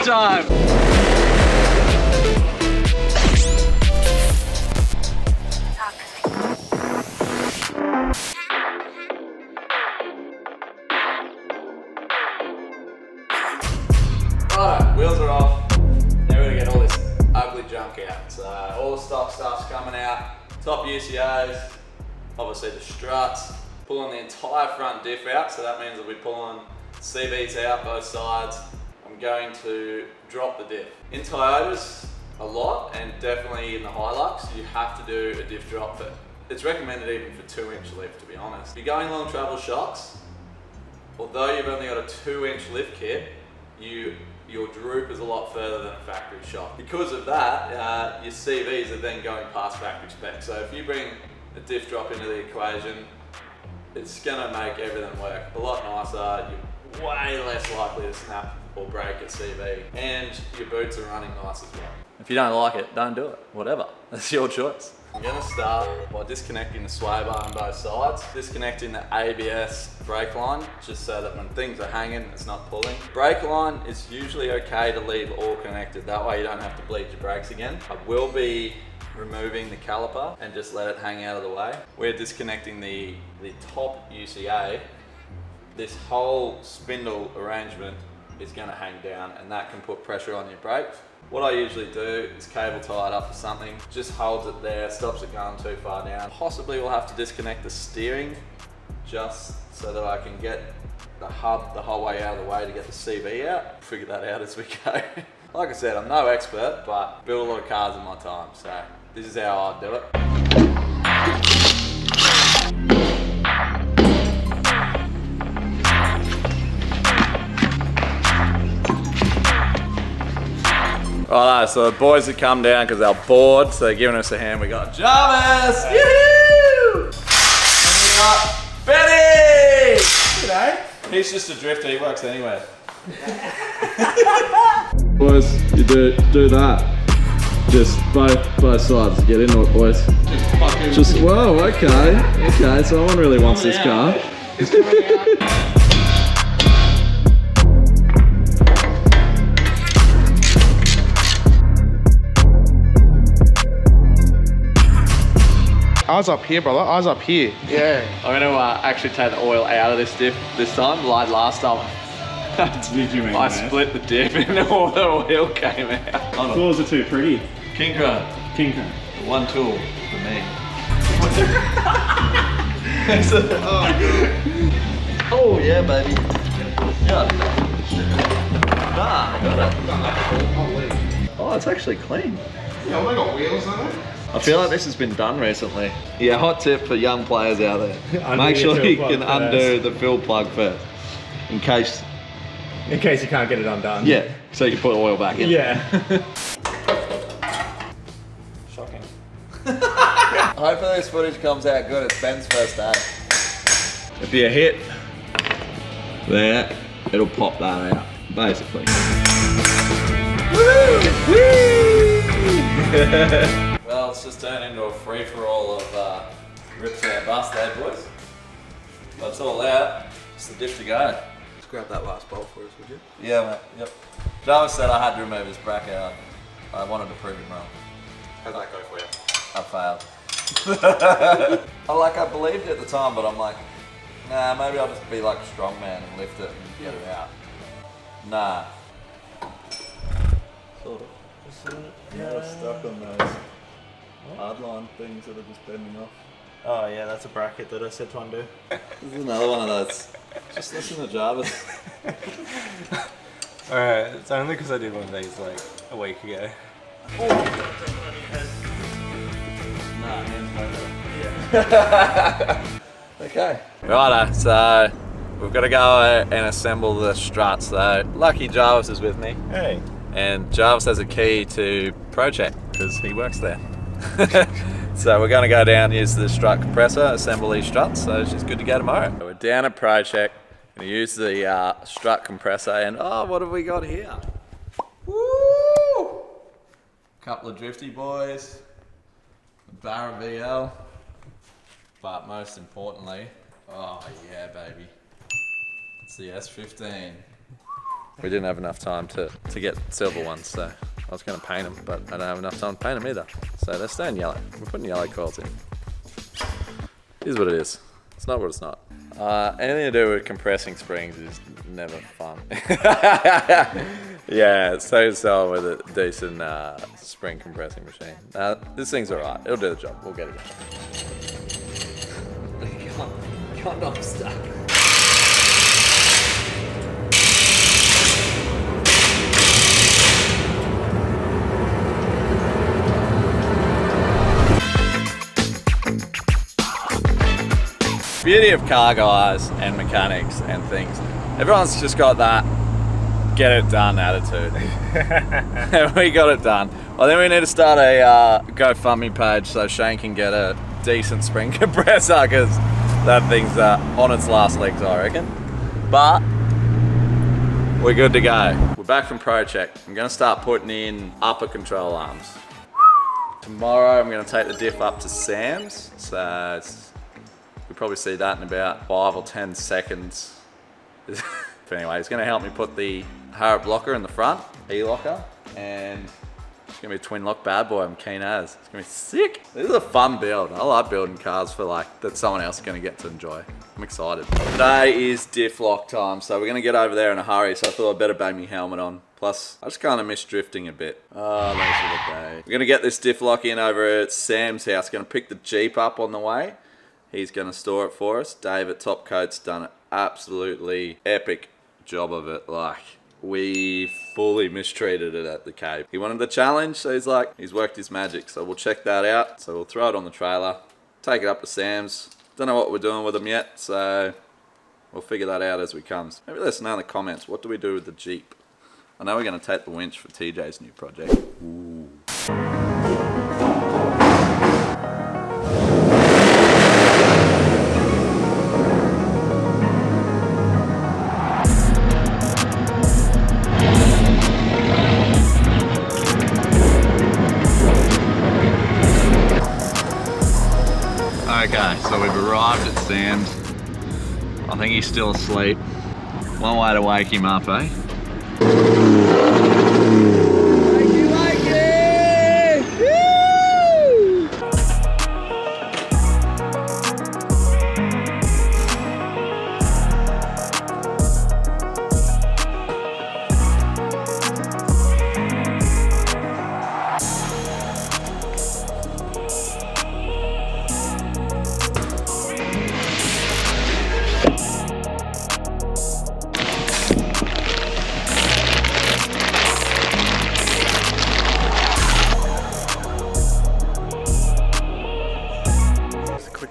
time. Alright, wheels are off. Now we're gonna get all this ugly junk out. So all the stock stuff's coming out. Top UCOs, obviously the struts, pulling the entire front diff out. So that means that we're pulling CVs out both sides. I'm going to drop the diff. In Toyotas, a lot, and definitely in the Hilux, you have to do a diff drop. But it's recommended even for 2-inch lift, to be honest. If you're going long travel shocks, although you've only got a 2-inch lift kit, your droop is a lot further than a factory shock. Because of that, your CVs are then going past factory spec. So if you bring a diff drop into the equation, it's gonna make everything work a lot nicer. You're way less likely to snap or break a CV, and your boots are running nice as well. If you don't like it, don't do it. Whatever, that's your choice. I'm gonna start by disconnecting the sway bar on both sides, disconnecting the ABS brake line, just so that when things are hanging, it's not pulling. Brake line is usually okay to leave all connected. That way you don't have to bleed your brakes again. I will be removing the caliper and just let it hang out of the way. We're disconnecting the top UCA. This whole spindle arrangement is gonna hang down, and that can put pressure on your brakes. What I usually do is cable tie it up to something, just holds it there, stops it going too far down. Possibly we'll have to disconnect the steering just so that I can get the hub the whole way out of the way to get the CV out. Figure that out as we go. Like I said, I'm no expert, but build a lot of cars in my time, so this is how I do it. Righto, so the boys have come down because they're bored, so they're giving us a hand. We got Jarvis, yoo-hoo! And we got Benny! G'day. He's just a drifter, he works anywhere. Boys, you do that. Just both sides, get into it, boys. Just whoa, okay, someone really wants this car. It's coming out. Eyes up here, brother. Eyes up here. Yeah. I'm going to actually take the oil out of this diff this time. Like last time, I split the diff and all the oil came out. Floors are too pretty. Kinchrome. One tool for me. Oh yeah, baby. Yeah. Nah, I got it. Oh, it's actually clean. Yeah, well, they got wheels on it. I feel like this has been done recently. Yeah, hot tip for young players out there. Make sure you can undo the fill plug first. In case you can't get it undone. Yeah, so you can put oil back in. Yeah. Shocking. Hopefully this footage comes out good. It's Ben's first day. If you hit there, it'll pop that out, basically. Woo! Well, it's just turned into a free-for-all of rips and bust there, boys. But it's all out. It's the diff to go. Just grab that last bolt for us, would you? Yeah, mate. Yep. Jarvis said I had to remove his bracket. I wanted to prove him wrong. How'd that go for you? I failed. I believed it at the time, but I'm like, nah, maybe I'll just be like a strong man and lift it and get it out. Nah. Sort of. Yeah, stuck on those hardline things that are just bending off. Oh yeah, that's a bracket that I said to undo. This is another one of those. Just listen to Jarvis. Alright, it's only because I did one of these like a week ago. Okay. Righto, so we've got to go and assemble the struts. So lucky Jarvis is with me. Hey. And Jarvis has a key to ProCheck because he works there. So we're going to go down, use the strut compressor, assemble these struts. So it's just good to go tomorrow. So we're down at ProCheck. Going to use the strut compressor, and oh, what have we got here? Woo! Couple of drifty boys, a Barra VL, but most importantly, oh yeah, baby, it's the S15. We didn't have enough time to get silver ones, so I was going to paint them, but I don't have enough time to paint them either. So they're staying yellow. We're putting yellow coils in. Here's what it is. It's not what it's not. Anything to do with compressing springs is never fun. Yeah, it's so sell with a decent spring compressing machine. This thing's alright. It'll do the job. We'll get it done. Can't knock stuck. Beauty of car guys and mechanics and things. Everyone's just got that get it done attitude. And we got it done. Well, then we need to start a GoFundMe page so Shane can get a decent spring compressor, because that thing's on its last legs, I reckon. But we're good to go. We're back from Pro Check. I'm gonna start putting in upper control arms. Tomorrow I'm gonna take the diff up to Sam's. So you'll probably see that in about 5 or 10 seconds. But anyway, he's gonna help me put the Harrop Locker in the front, E-Locker, and it's gonna be a twin lock bad boy. I'm keen as. It's gonna be sick. This is a fun build. I like building cars for that someone else is gonna get to enjoy. I'm excited. Today is diff lock time, so we're gonna get over there in a hurry, so I thought I'd better bang my helmet on. Plus, I just kind of miss drifting a bit. Oh, those are the days. We're gonna get this diff lock in over at Sam's house. Gonna pick the Jeep up on the way. He's gonna store it for us. Dave at Top Coat's done an absolutely epic job of it. Like, we fully mistreated it at the Cape. He wanted the challenge, so he's worked his magic. So we'll check that out. So we'll throw it on the trailer, take it up to Sam's. Don't know what we're doing with them yet, so we'll figure that out as we comes. Maybe let us know in the comments, what do we do with the Jeep? I know we're gonna take the winch for TJ's new project. Ooh. Okay, so we've arrived at Sam's. I think he's still asleep. One way to wake him up, eh?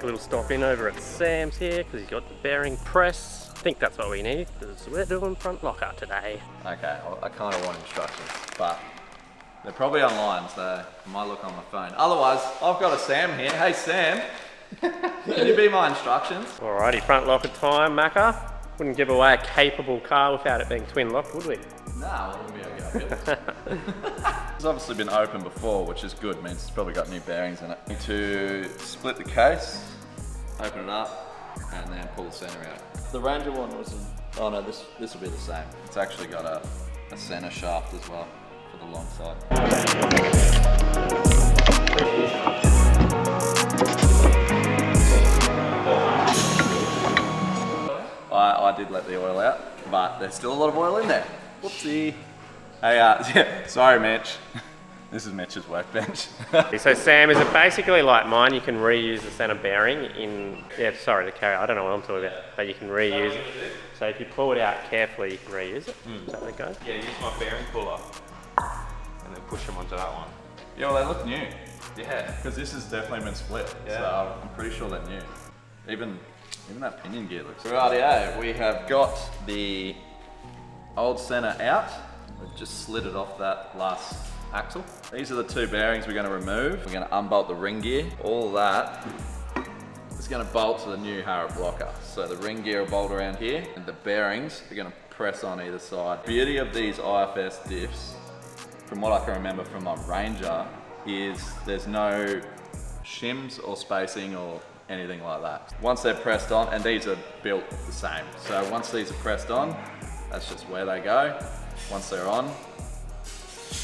Little stop in over at Sam's here because he's got the bearing press. I think that's what we need because we're doing front locker today. Okay, well, I kind of want instructions, but they're probably online, so I might look on my phone. Otherwise, I've got a Sam here. Hey Sam, can you be my instructions? Alrighty, front locker time, Macca. Wouldn't give away a capable car without it being twin locked, would we? Nah, it wouldn't be okay. It's obviously been open before, which is good. Means it's probably got new bearings in it. Need to split the case, open it up, and then pull the center out. The Ranger one wasn't. Oh no, this will be the same. It's actually got a center shaft as well for the long side. I did let the oil out, but there's still a lot of oil in there. Whoopsie. Hey, yeah, sorry Mitch. This is Mitch's workbench. So Sam, is it basically like mine? You can reuse the center bearing in, sorry to carry, I don't know what I'm talking about, but you can reuse it. So if you pull it out carefully, you can reuse it. Is that how it goes? Yeah, use my bearing puller and then push them onto that one. Yeah, well they look new. Yeah. Because this has definitely been split, so I'm pretty sure they're new. Even that pinion gear looks good. Rightio, we have got the old center out. We've just slid it off that last axle. These are the two bearings we're going to remove. We're going to unbolt the ring gear. All that is going to bolt to the new Harrop Locker. So the ring gear will bolt around here, and the bearings are going to press on either side. The beauty of these IFS diffs, from what I can remember from my Ranger, is there's no shims or spacing or anything like that. Once they're pressed on, and these are built the same, so once these are pressed on, That's just where they go. Once they're on,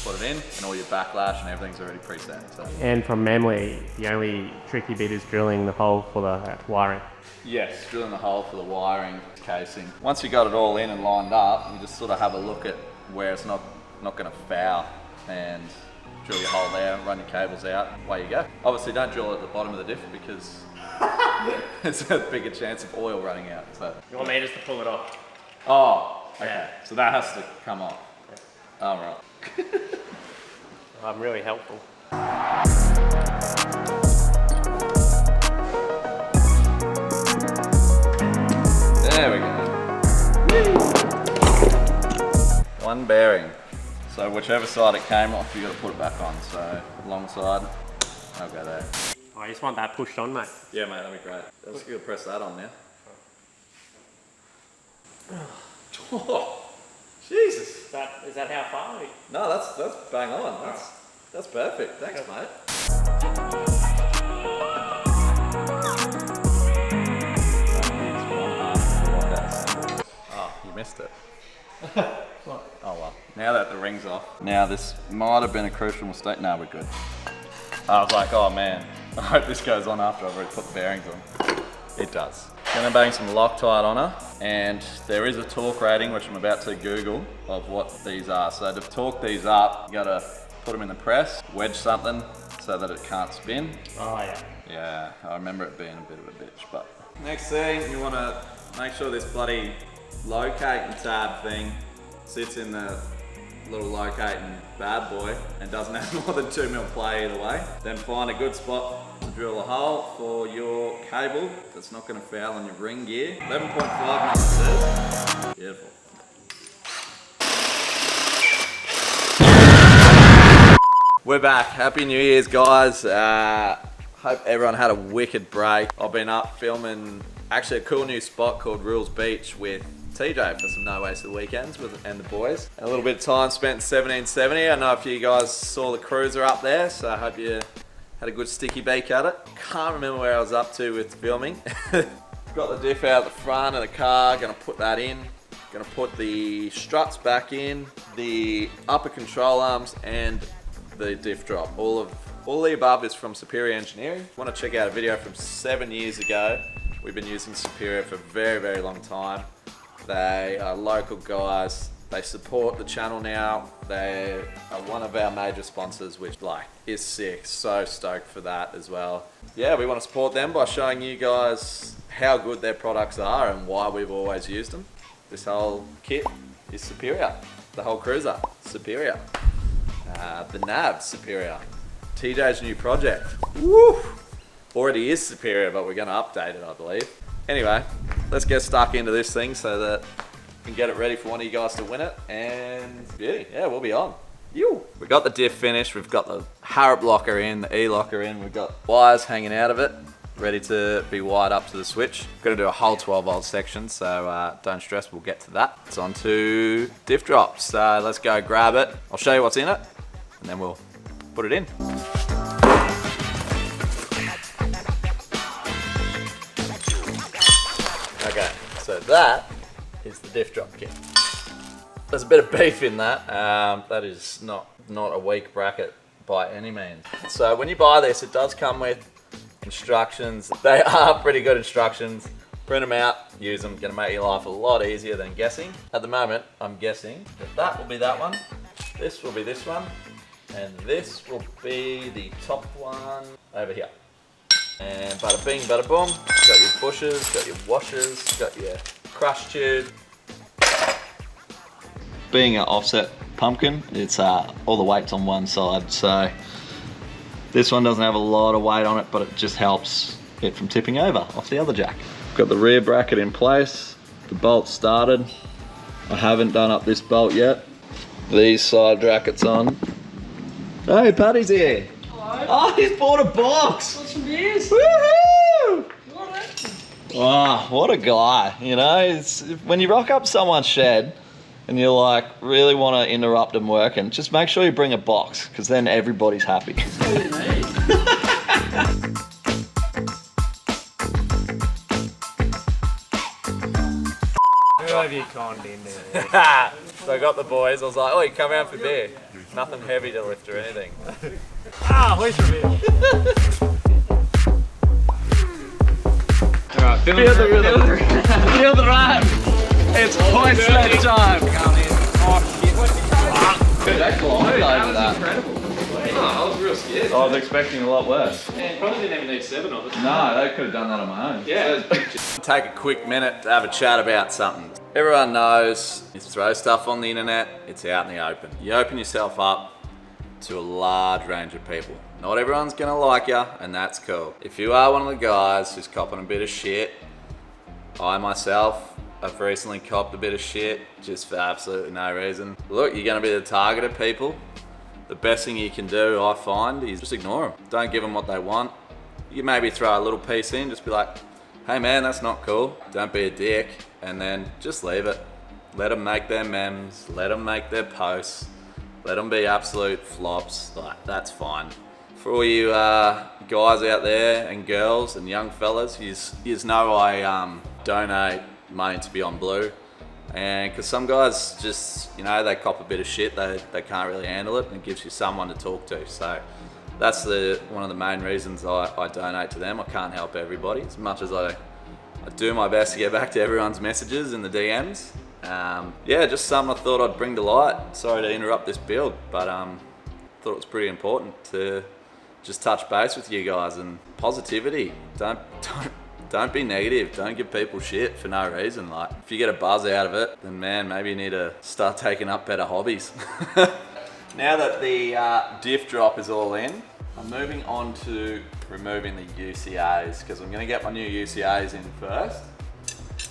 put it in, and all your backlash and everything's already preset. So. And from memory, the only tricky bit is drilling the hole for the wiring. Yes, drilling the hole for the wiring casing. Once you got it all in and lined up, you just sort of have a look at where it's not going to foul, and drill your hole there, run your cables out, away you go. Obviously don't drill at the bottom of the diff because it's a bigger chance of oil running out. So. You want me just to pull it off? Oh, okay. Yeah. So that has to come off. Oh, right. I'm really helpful. There we go. One bearing. So whichever side it came off, you got to put it back on. So long side, I'll go there. Oh, I just want that pushed on, mate. Yeah, mate, that'd be great. Let's go press that on now. Oh, Jesus. Is that how far? No, that's bang on. That's perfect. Thanks, mate. Oh, you missed it. Oh well. Now that the ring's off. Now this might have been a crucial mistake. No, we're good. I was like, oh man, I hope this goes on after I've already put the bearings on. It does. Gonna bang some Loctite on her, and there is a torque rating, which I'm about to Google, of what these are. So to torque these up, you gotta put them in the press, wedge something so that it can't spin. Oh yeah. Yeah, I remember it being a bit of a bitch, but. Next thing, you wanna make sure this bloody locating tab thing sits in the little locating bad boy and doesn't have more than 2mm play either way. Then find a good spot to drill a hole for your cable that's not going to foul on your ring gear. 11.5mm says. Beautiful. We're back. Happy New Year's, guys. Hope everyone had a wicked break. I've been up filming actually a cool new spot called Rules Beach with TJ for some no wasted weekends and the boys. A little bit of time spent in 1770. I know a few of you guys saw the cruiser up there, so I hope you had a good sticky beak at it. Can't remember where I was up to with filming. Got the diff out the front of the car, gonna put that in. Gonna put the struts back in, the upper control arms and the diff drop. All the above is from Superior Engineering. Want to check out a video from 7 years ago. We've been using Superior for a very, very long time. They are local guys. They support the channel now. They are one of our major sponsors, which is sick. So stoked for that as well. Yeah, we want to support them by showing you guys how good their products are and why we've always used them. This whole kit is Superior. The whole cruiser, Superior. The nav, Superior. TJ's new project. Woo! Already is Superior, but we're going to update it, I believe. Anyway, let's get stuck into this thing so that we can get it ready for one of you guys to win it. And beauty, yeah, we'll be on. We got the diff finished. We've got the Harrop Locker in, the E-Locker in. We've got wires hanging out of it, ready to be wired up to the switch. Got to do a whole 12-volt section, so don't stress, we'll get to that. It's on to Diff Drop, so let's go grab it. I'll show you what's in it, and then we'll put it in. Okay, so that is the Diff Drop kit. There's a bit of beef in that. That is not a weak bracket by any means. So when you buy this, it does come with instructions. They are pretty good instructions. Print them out, use them. Gonna make your life a lot easier than guessing. At the moment, I'm guessing that will be that one, this will be this one, and this will be the top one over here. And bada bing, bada boom. Got your bushes, got your washers, got your crush tube. Being an offset pumpkin, it's all the weight's on one side, so this one doesn't have a lot of weight on it, but it just helps it from tipping over off the other jack. Got the rear bracket in place, the bolt started. I haven't done up this bolt yet. These side brackets on. Hey, Paddy's here. Hello. Oh, he's bought a box. Got some beers. Woohoo! What? Wow, what a guy. You know, it's, when you rock up someone's shed and you really want to interrupt them working, just make sure you bring a box, because then everybody's happy. 5 you conned in there. So I got the boys. I was like, "Oh, you come out for beer? Nothing heavy to lift or anything." Hoist for beer. Alright, feel the ride. It's hoist sled time. Dude, that glided over that. Incredible. I was real scared. I was expecting a lot worse. And probably didn't even need 7 of us. No, they could have done that on my own. Yeah. Take a quick minute to have a chat about something. Everyone knows you throw stuff on the internet, it's out in the open. You open yourself up to a large range of people. Not everyone's gonna like you, and that's cool. If you are one of the guys who's copping a bit of shit, I myself have recently copped a bit of shit just for absolutely no reason. Look, you're gonna be the target of people. The best thing you can do, I find, is just ignore them. Don't give them what they want. You maybe throw a little piece in, just be like, hey man, that's not cool. Don't be a dick, and then just leave it. Let them make their memes, let them make their posts, let them be absolute flops, like, that's fine. For all you guys out there and girls and young fellas, you know I donate money to Beyond Blue. And because some guys just, you know, they cop a bit of shit, they can't really handle it, and it gives you someone to talk to. So that's one of the main reasons I donate to them. I can't help everybody as much as I do my best to get back to everyone's messages in the DMs. Yeah, just something I thought I'd bring to light. Sorry to interrupt this build, but thought it was pretty important to just touch base with you guys. And positivity, don't be negative. Don't give people shit for no reason. Like, if you get a buzz out of it, then man, maybe you need to start taking up better hobbies. Now that the Diff Drop is all in, I'm moving on to removing the UCAs, because I'm gonna get my new UCAs in first.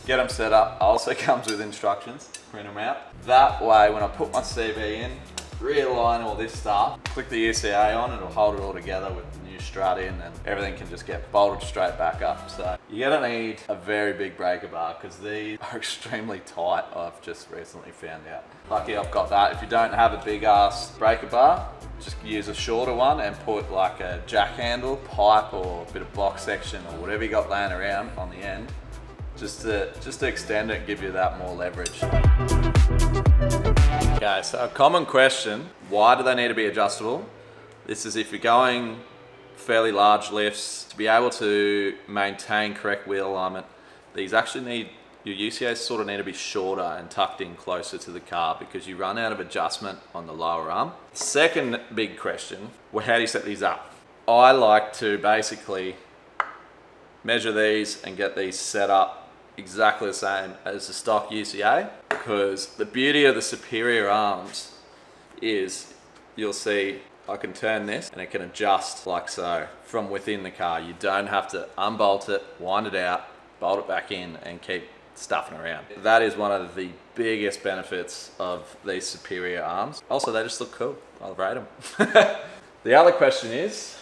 Get them set up. Also comes with instructions, print them out. That way, when I put my CV in, realign all this stuff, click the UCA on, it'll hold it all together with the new strut in, and everything can just get bolted straight back up. So you're gonna need a very big breaker bar, because these are extremely tight, I've just recently found out. Lucky I've got that. If you don't have a big ass breaker bar, just use a shorter one and put like a jack handle, pipe, or a bit of box section, or whatever you got laying around on the end, just to extend it and give you that more leverage. Okay, so a common question, why do they need to be adjustable? This is if you're going fairly large lifts, to be able to maintain correct wheel alignment, these actually need, your UCAs sort of need to be shorter and tucked in closer to the car, because you run out of adjustment on the lower arm. Second big question, well, how do you set these up? I like to basically measure these and get these set up exactly the same as the stock UCA, because the beauty of the superior arms is, you'll see I can turn this and it can adjust like so from within the car. You don't have to unbolt it, wind it out, bolt it back in, and keep stuffing around. That is one of the biggest benefits of these superior arms. Also, they just look cool. I'll rate them. The other question is,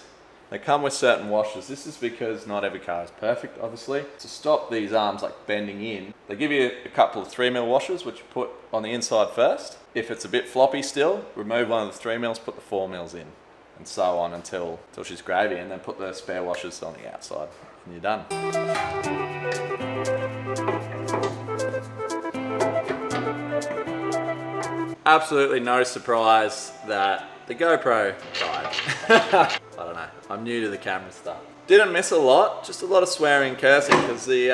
they come with certain washers. This is because not every car is perfect, obviously. To stop these arms like bending in, they give you a couple of 3mm washers, which you put on the inside first. If it's a bit floppy still, remove one of the 3mm, put the 4mm in, and so on until she's gravy, and then put the spare washers on the outside, and you're done. Absolutely no surprise that the GoPro died. I don't know, I'm new to the camera stuff. Didn't miss a lot, just a lot of swearing and cursing, because the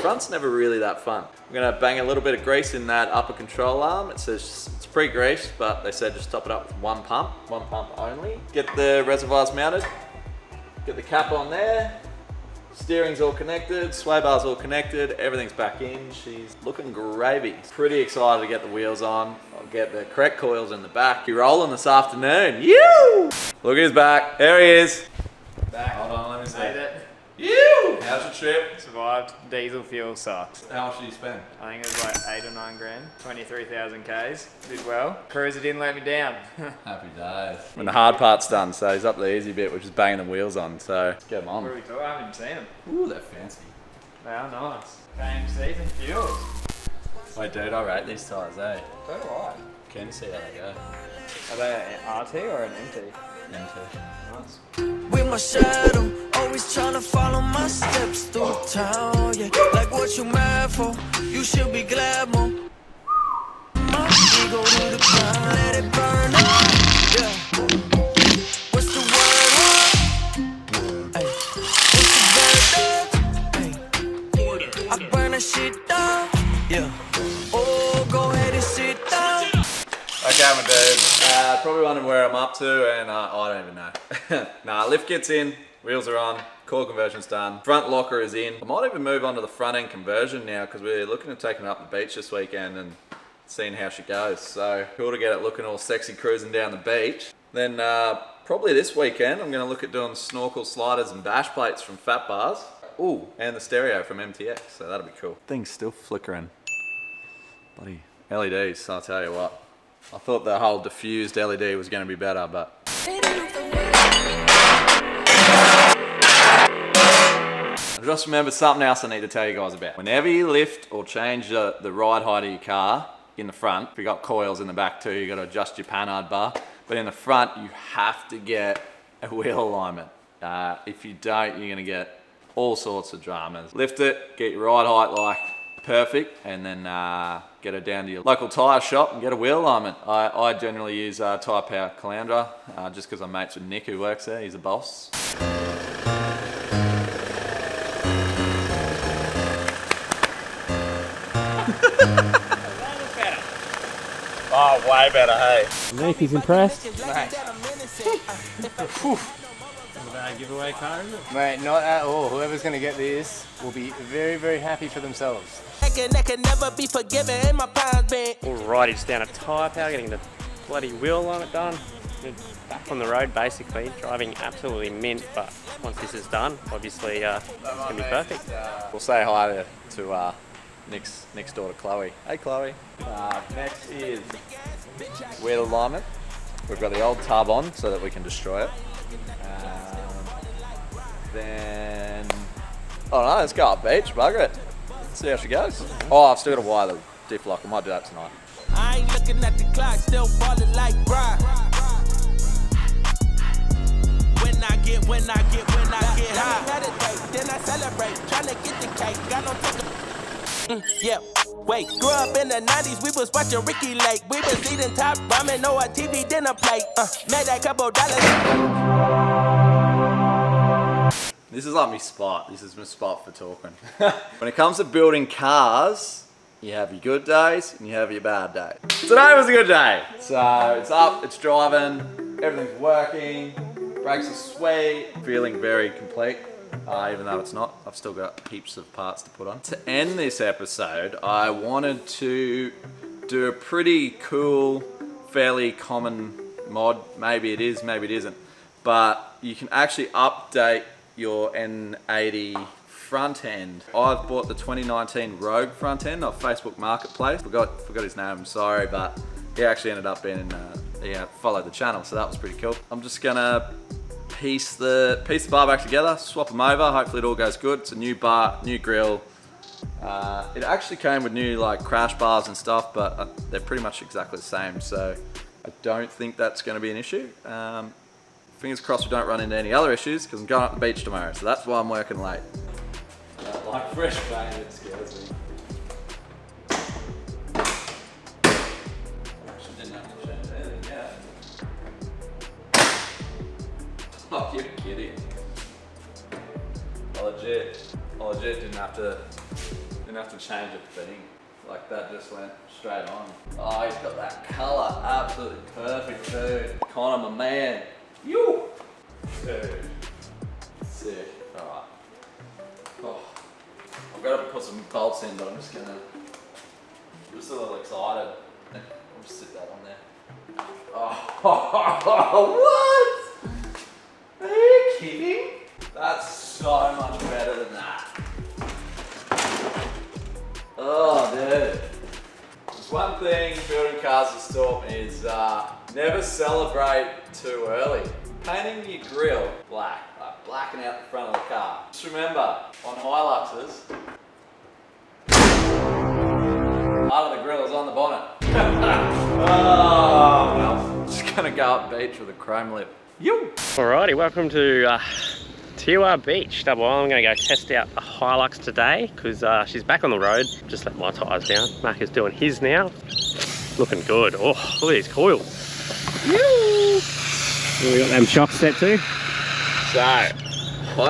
front's never really that fun. I'm gonna bang a little bit of grease in that upper control arm. It says it's pre-greased, but they said just top it up with one pump only. Get the reservoirs mounted, get the cap on there, steering's all connected, sway bar's all connected, everything's back in. She's looking gravy. Pretty excited to get the wheels on. I'll get the correct coils in the back. Be rolling this afternoon. You! Look who's back. There he is. Back. Hold on, let me see. Made it. You! How's your trip? Survived. Diesel fuel sucks. How much did you spend? I think it was like 8 or 9 grand. 23,000 Ks. Did well. Cruiser didn't let me down. Happy days. When the hard part's done, so he's up the easy bit, which is banging the wheels on, so get him on. What are we talking? I haven't even seen them. Ooh, they're fancy. They are nice. KMCs and fuels. Wait, dude, I rate these tyres, eh? So do I. Can you see how they go? Are they an RT or an MT? MT. Nice. With my shadow, always trying to follow my steps through town, yeah. Like what what you mad for. You should be glad more. My ego to the ground, let it burn up. Yeah. What's the word? Ay. What's the verdict? Ay. I burn that shit down. Yeah. Oh, go ahead and sit down. Okay, my dude. Probably wondering where I'm up to, and I don't even know. Nah, lift kit's in, wheels are on, core conversion's done, front locker is in. I might even move on to the front end conversion now because we're looking at taking her up the beach this weekend and seeing how she goes. So cool to get it looking all sexy cruising down the beach. Then probably this weekend I'm going to look at doing snorkel sliders and bash plates from Fat Bars. Ooh, and the stereo from MTX, so that'll be cool. Thing's still flickering. Bloody LEDs, I'll tell you what. I thought the whole diffused LED was going to be better, but... I just remembered something else I need to tell you guys about. Whenever you lift or change the ride height of your car in the front, if you've got coils in the back too, you've got to adjust your panhard bar. But in the front, you have to get a wheel alignment. If you don't, you're going to get all sorts of dramas. Lift it, get your ride height like perfect, and then get her down to your local tyre shop and get a wheel alignment. I generally use Tyre Power Calandra just because I'm mates with Nick who works there. He's a boss. Oh, way better, hey. Nick, he's impressed. Giveaway car, isn't it? Mate, not at all. Whoever's going to get this will be very, very happy for themselves. That can never be forgiven in my past been. Alrighty, just down at Tyre Power, getting the bloody wheel alignment done. Back on the road basically, driving absolutely mint, but once this is done, obviously it's going to be perfect. We'll say hi to Nick's daughter Chloe. Hey Chloe. Next is wheel alignment. We've got the old tub on so that we can destroy it. Then, I don't know, let's go up beach, bugger it. Let's see how she goes. Oh, I've still got to wire the diff lock. I might do that tonight. I ain't looking at the clock, still falling like bride. When I get high. Meditate, then I celebrate. Tryna get the cake, got no take. Yeah, wait, grew up in the 90s, we was watching Ricky Lake. We was eating top ramen, no a TV dinner plate. Made that couple dollars. This is like my spot. This is my spot for talking. When it comes to building cars, you have your good days and you have your bad days. Today was a good day. So it's up, it's driving, everything's working, brakes are sweet, feeling very complete. Even though it's not, I've still got heaps of parts to put on. To end this episode, I wanted to do a pretty cool, fairly common mod. Maybe it is, maybe it isn't. But you can actually update your N80 front end. I've bought the 2019 Rogue front end off Facebook Marketplace. Forgot his name, I'm sorry, but he actually ended up being, followed the channel, so that was pretty cool. I'm just gonna piece the bar back together, swap them over, hopefully it all goes good. It's a new bar, new grill. It actually came with new like crash bars and stuff, but they're pretty much exactly the same, so I don't think that's gonna be an issue. Fingers crossed we don't run into any other issues because I'm going up the beach tomorrow, so that's why I'm working late. Like fresh paint, it scares me. Actually didn't have to change anything yet. Oh, you're kidding. I legit didn't have to change a thing. Like that just went straight on. Oh, he's got that colour, absolutely perfect, dude. Connor, my man. You! Dude. Sick. Alright. Oh. I've got to put some bolts in, but I'm just a little excited. I'll just stick that on there. Oh, what? Are you kidding? That's so much better than that. Oh, dude. There's one thing building cars has taught me is never celebrate too early. Painting your grille black, like blacking out the front of the car. Just remember, on Hiluxes, part of the grille is on the bonnet. Oh, well, just gonna go up beach with a chrome lip. You. Alrighty, welcome to Tiwa Beach, Double Island. I'm going to go test out the Hilux today because she's back on the road. Just let my tyres down. Mac is doing his now. Looking good. Oh, look at these coils. We got them shocks set too. So, I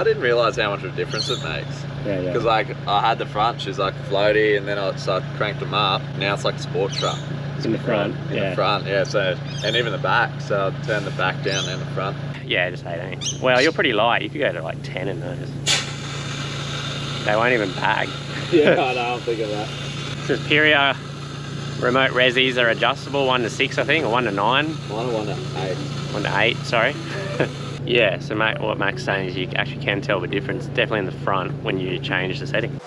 didn't realise how much of a difference it makes. Yeah. Because like I had the front, she's like floaty, and then I cranked them up. Now it's like a sports truck. In the front. In the front, yeah. So, and even the back. So I turned the back down and the front. Yeah, just 18. Well, you're pretty light. You could go to like 10 in those. They won't even bag. Yeah, I know. I'm thinking that. Superior remote resis are adjustable, 1 to 6, I think, or 1 to 9. 1 to 8. 1 to 8, sorry. Yeah, so what Mac's saying is you actually can tell the difference, definitely in the front, when you change the setting.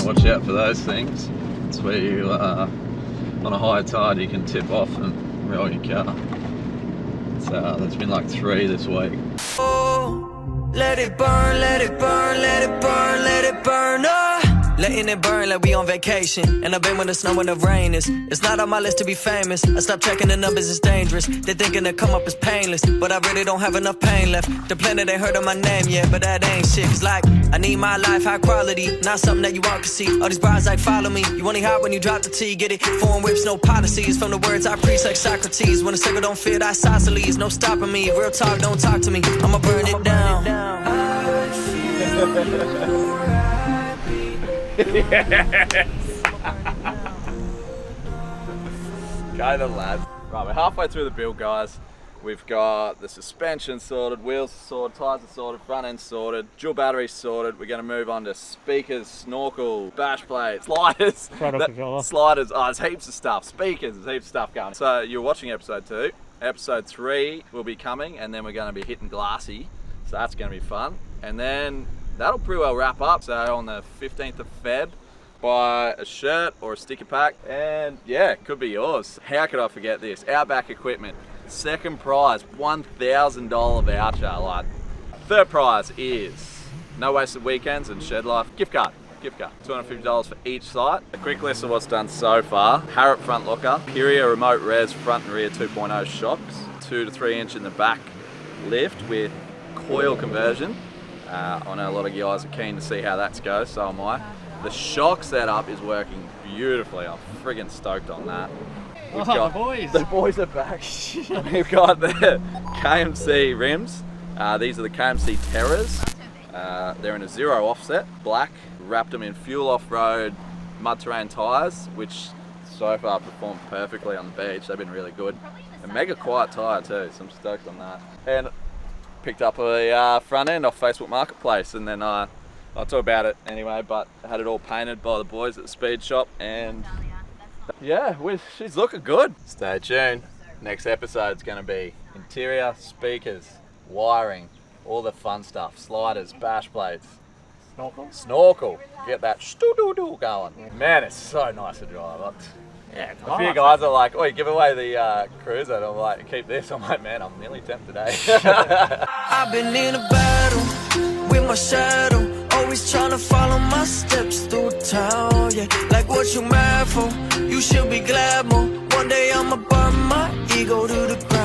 Watch out for those things. It's where you, on a high tide, you can tip off and roll your car. So there's been like 3 this week. Oh, let it burn, let it burn, let it burn, let it burn. Letting it burn like we on vacation. And I've been when the snow and the rain is. It's not on my list to be famous. I stopped checking the numbers, it's dangerous. They're thinking to come up as painless, but I really don't have enough pain left. The planet ain't heard of my name yet, but that ain't shit. Cause like, I need my life high quality, not something that you want to see. All these bras like follow me. You only hot when you drop the T, get it? Foreign whips, no policies. From the words I preach like Socrates. When a circle don't fit, isosceles. No stopping me. Real talk, don't talk to me. I'ma burn it down. Yes. Go the lads. Right, we're halfway through the build, guys. We've got the suspension sorted, wheels are sorted, tyres are sorted, front end sorted, dual batteries sorted. We're going to move on to speakers, snorkel, bash plate, sliders. Sliders, oh, there's heaps of stuff. Speakers, there's heaps of stuff going. So you're watching episode 2. Episode 3 will be coming, and then we're going to be hitting glassy. So that's going to be fun. And then that'll pretty well wrap up. So on the 15th of Feb, buy a shirt or a sticker pack, and yeah, it could be yours. How could I forget this? Outback Equipment, second prize, $1,000 voucher. Like, third prize is no wasted weekends and shed life gift card. $250 for each site. A quick list of what's done so far. Harrop front locker, Superior remote res front and rear 2.0 shocks, 2 to 3 inch in the back lift with coil conversion. I know a lot of you guys are keen to see how that goes, so am I. The shock setup is working beautifully. I'm friggin' stoked on that. The boys are back. We've got the KMC rims. These are the KMC Terrors. They're in a 0 offset, black. Wrapped them in fuel off-road mud terrain tyres, which so far performed perfectly on the beach. They've been really good. A mega quiet tyre too, so I'm stoked on that. And picked up a front end off Facebook Marketplace, and then I'll talk about it anyway, but I had it all painted by the boys at the speed shop, and yeah, she's looking good. Stay tuned. Next episode's going to be interior, speakers, wiring, all the fun stuff, sliders, bash plates, snorkel, get that stu-doo-doo going. Man, it's so nice to drive. Yeah, a few guys are like, oh, you give away the cruiser, and I'm like, keep this. I'm like, man, I'm nearly tempted today. I've been in a battle with my shadow, always trying to follow my steps through town, yeah. Like what you mad for, you should be glad more. One day I'ma burn my ego to the ground.